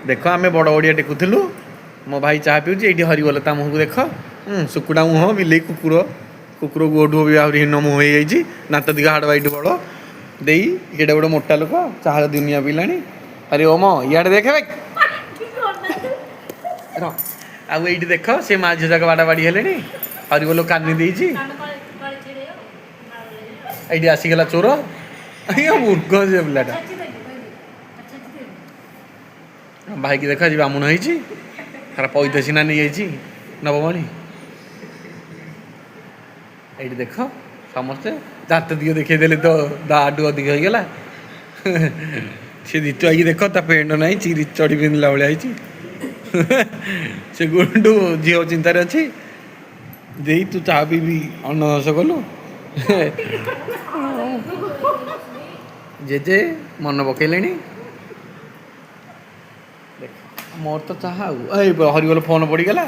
देख आम बड़ ओडिया टेकुलु मो भाई चाह पीऊँ ये हरिगल ता मुह को देख सुकुड़ा मुह बिले कुकुर कुकुर गोठू भी आहरी हिन मुह हो नात दिखा हाड़ बाइट बड़ दे ये गोटे मोटा लोक चाह दुनिया पिला अरे ओम इे देखे आउ ये देख से माँ झील जाक बाड़ा बाड़ी हेले हरिबोल कानी देती ये आसीगला चोर मूर्ख से पिलाटा भाई की देखा जी बामुण होती तार पैसा सीना नहीं जाइए नवमणि ये देख समस्ते दात दिए देखईदे तो दाटू अधिक होगला सी दिट आई देख ता पेंट ना चिरी चढ़ी पिंधला भाई से गुंडू झील चिंतार अच्छी दे तू चाह पीबी अन्न दस कलु जेजे मन पकईले मोर तो चाह हरिगल फोन पड़गला